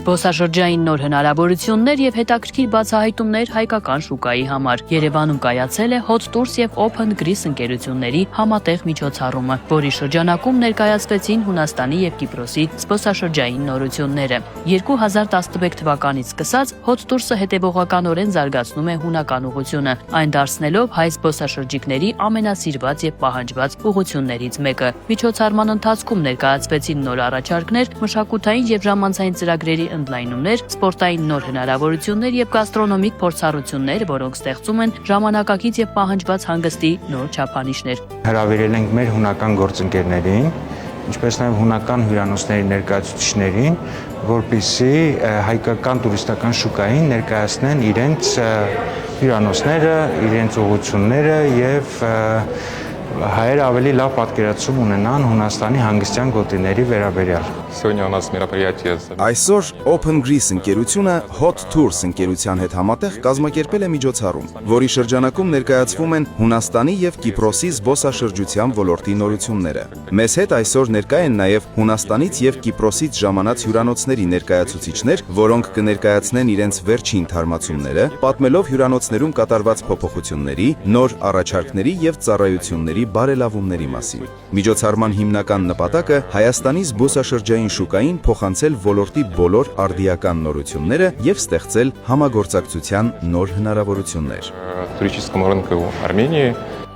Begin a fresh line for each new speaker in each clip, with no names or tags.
Զբոսաշրջային նոր հնարավորություններ եւ հետաքրքիր բացահայտումներ հայկական շուկայի համար։ Երևանում կայացել է Hot Tours եւ Open Greece ընկերությունների համատեղ միջոցառումը, որի շրջանակում ներկայացվեցին Հունաստանի եւ Կիպրոսի զբոսաշրջային նորությունները։ 2011 թվականից սկսած Hot Tours-ը հետևողականորեն զարգացնում է հունական ուղղությունը, այն դարձնելով հայ զբոսաշրջիկների ամենասիրված եւ պահանջված ուղղություններից մեկը։ Միջոցառման ընթացքում ներկայացվեցին նոր առաջարկներ, մշակութային եւ ժամանցային ծրագրերի ընդլայնումներ, սպորտային նոր հնարավորություններ եւ գաստրոնոմիկ փորձառություններ, որոնք ստեղծում են ժամանակակից եւ պահանջված հանգստի նոր չափանիշներ։
Հրավիրել ենք մեր հունական գործընկերներին, ինչպես նաև հունական հյուրանոցների ներկայացուցիչներին, որպեսզի հայկական տուրիստական շուկային ներկայացնեն իրենց հյուրանոցները, իրենց ուղղությունները եւ հայերը ավելի լավ պատկերացում ունենան Հունաստանի հանգստյան գոտիների վերաբերյալ։
Այսօր Open Greece ընկերությունը Hot Tours ընկերության հետ համատեղ կազմակերպել է միջոցառում, որի շրջանակում ներկայացվում են Հունաստանի եւ Կիպրոսի զբոսաշրջության ոլորտի նորությունները։ Մեզ հետ այսօր ներկա են նաեւ Հունաստանից եւ Կիպրոսից ժամանած հյուրանոցների ներկայացուցիչներ, որոնք կներկայացնեն իրենց վերջին թարմացումները, պատմելով հյուրանոցներում կատարված փոփոխությունների, նոր առաջարկների եւ ծառայությունների բարելավումների մասին։ Միջոցառման հիմնական նպատակը Հայաստանի զբոսաշրջային շուկային փոխանցել ոլորտի բոլոր արդիական նորությունները եւ ստեղծել համագործակցության նոր հնարավորություններ։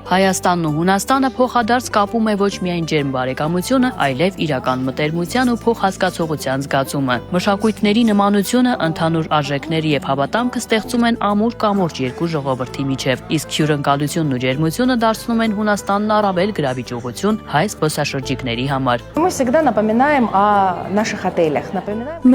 Հայաստանն ու Հունաստանը փոխադարձ կապում է ոչ միայն ջերմ բարեկամությունը, այլև իրական մտերմության ու փոխհասկացողության զգացումը։ Մշակույթների նմանությունը, ընդհանուր արժեքների եւ հավատամքը ստեղծում են ամուր կամուրջ երկու ժողովրդի միջև, իսկ հյուրընկալությունն ու ջերմությունը դարձնում են Հունաստանն առավել գրավիչ ուղղություն հայ զբոսաշրջիկների համար։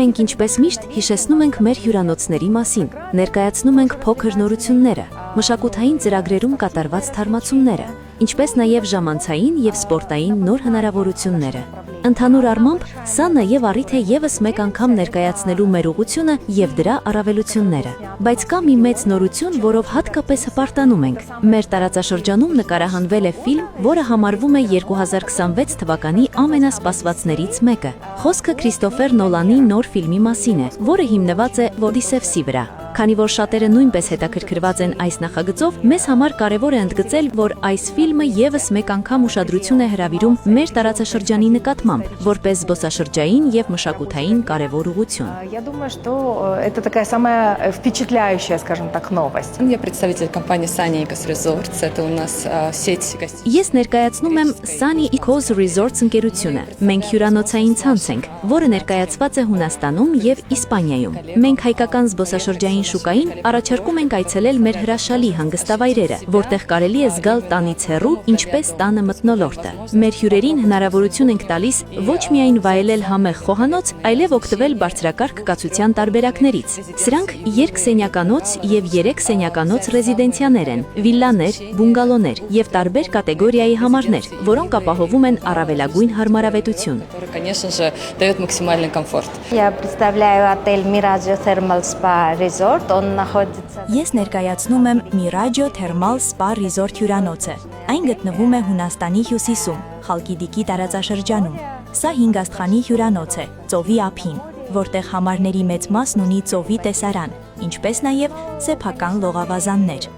Մենք ինչպես միշտ հիշեցնում ենք մեր հյուրանոցների մասին, ներկայացնում ենք փոքր նորությունները, մշակութային ծրագրերում կատարված թարմացումները, ինչպես նաև ժամանցային եւ սպորտային նոր հնարավորությունները։ Ընդհանուր առմամբ, սա նաև առիթ է եւս մեկ անգամ ներկայացնելու մեր ուղղությունը եւ դրա առավելությունները։ Բայց կա մի մեծ նորություն, որով հատկապես հպարտանում ենք։ Մեր տարածաշրջանում նկարահանվել է ֆիլմ, որը համարվում է 2026 թվականի ամենասպասվածներից մեկը։ Խոսքը Քրիստոֆեր Նոլանի նոր ֆիլմի մասին է, որը հիմնված է Ոդիսևսի վրա։ Քանի որ շատերը նույնպես հետաքրքրված են այս նախագծով, մեզ համար կարևոր է ընդգծել, որ այս ֆիլմը եւս մեկ անգամ ուշադրություն է հրավիրում մեր տարածաշրջանի նկատմամբ, որպես զբոսաշրջային եւ մշակութային կարևոր ուղղություն։
Я думаю, что это такая самая впечатляющая, скажем так, новость.
Я представитель компании Sunny Ecos Resorts. Это у нас сеть гостиниц.
Ես ներկայացնում եմ Sunny Ecos Resorts ընկերությունը։ Մենք հյուրանոցային ցանց ենք, որը ներկայացված է Հունաստանում եւ Իսպանիայում։ Մենք հայկական զբոսաշրջային շուկային առաջարկում ենք այցելել մեր հրաշալի հանգստավայրերը, որտեղ կարելի է զգալ տանից հեռու, ինչպես տանը մթնոլորտը։ Մեր հյուրերին հնարավորություն ենք տալիս ոչ միայն վայելել համեղ խոհանոց, այլև օգտվել բարձրակարգ կացության տարբերակներից։ Սրանք երկսենյականոց եւ 3 սենյականոց ռեզիդենցիաներ են, վիլլաներ, բունգալոներ եւ տարբեր կատեգորիայի համարներ, որոնք ապահովում են առավելագույն հարմարավետություն։
Конечно же, дает максимальный комфорт.
Я представляю отель Miraggio Thermal Spa Resort. Он находится.
Ես ներկայացնում եմ Miraggio Thermal Spa Resort հյուրանոցը։ Այն գտնվում է Հունաստանի հյուսիսում, Խալկիդիկի տարածաշրջանում։ Սա 5 աստղանի հյուրանոց է, ծովի ափին, որտեղ համարների մեծ մասն ունի ծովի տեսարան, ինչպես նաև սեփական լողավազաններ։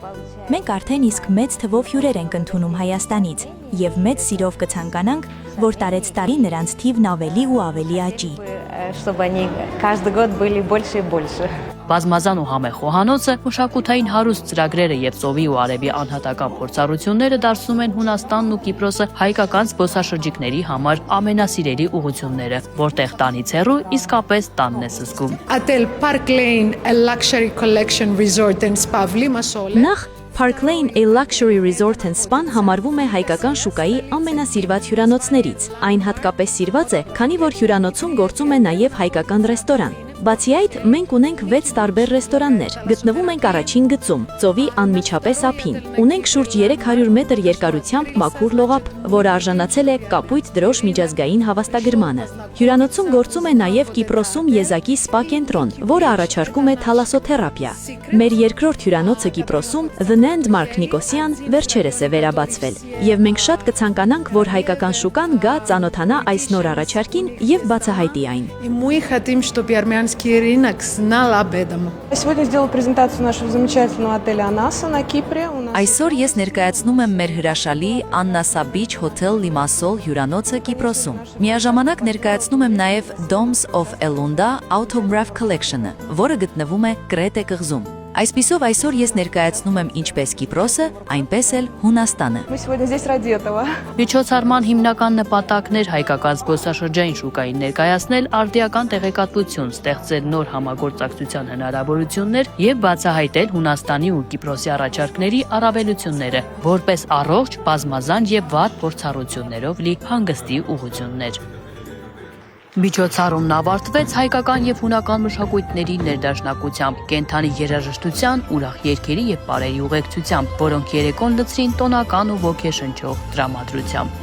Մենք արդեն իսկ մեծ թվով հյուրեր ենք ընդունում Հայաստանից եւ մեծ սիրով կցանկանանք, որ տարեցտարի նրանց թիվն ավելի ու ավելի աճի։
Чтобы они каждый год были больше и больше.
Բազմազան ու համեղ խոհանոցը, մշակութային հարուստ ծրագրերը եւ ծովի ու արևի անհատական փորձառությունները դարձնում են Հունաստանն ու Կիպրոսը հայկական զբոսաշրջիկների համար ամենասիրելի ուղղությունները, որտեղ տանից հեռու իսկապես տանն է զգում։
Hotel Park Lane, a luxury collection resort and spa Limassol.
Նախ Park Lane, a luxury resort and spa համարվում է հայկական շուկայի ամենասիրված հյուրանոցներից։ Այն հատկապես սիրված է, քանի որ հյուրանոցում գործում է նաև հայկական ռեստորան։ Բացի այդ, մենք ունենք 6 տարբեր ռեստորաններ, գտնվում ենք առաջին գծում, ծովի անմիջապես ափին։ Ունենք շուրջ 300 մետր երկարությամբ մաքուր լողափ, որը արժանացել է կապույտ դրոշ միջազգային հավաստագրմանը։ Հյուրանոցում գործում է նաև Կիպրոսում եզակի սպա կենտրոն, որը առաջարկում է թալասոթերապիա։ Մեր երկրորդ հյուրանոցը Կիպրոսում, The Landmark Նիկոսիան, վերջերս է վերաբացվել, եւ մենք շատ կցանկանանք, որ հայկական շուկան գա ծանոթանա այս նոր առաջարկին եւ բացահայտի այն։
Мы хотим, чтобы армянские украинский рынок знал об этом.
Сегодня сделала презентацию нашего замечательного отеля «Анаса» на Кипре.
Այսօր ես ներկայացնում եմ մեր հրաշալի Anasa Beach Hotel Limassol հյուրանոցը Կիպրոսում։ Միաժամանակ ներկայացնում եմ նաև Domes of Elunda Autograph Collection-ը, որը գտնվում է Կրետե կղզում։ Այսպիսով այսօր ես ներկայացնում եմ ինչպես Կիպրոսը, այնպես էլ Հունաստանը։
Мы сегодня здесь ради этого.
Միջոցառման հիմնական նպատակն էր հայկական զբոսաշրջային շուկային ներկայացնել արդիական տեղեկատվություն, ստեղծել նոր համագործակցության հնարավորություններ եւ բացահայտել Հունաստանի ու Կիպրոսի առաջարկների առավելությունները, որպես առողջ, բազմազան եւ վառ փորձառություններով լի հանգստի ուղղություններ։ Միջոցառումն ավարտվեց հայկական եւ հունական մշակույթների ներդաշնակությամբ, կենթանի երաժշտության, ուրախ երգերի եւ պարերի ուղեկցությամբ, որոնք երեկոն լցրին տոնական ու ոգեշնչող տրամադրությամբ։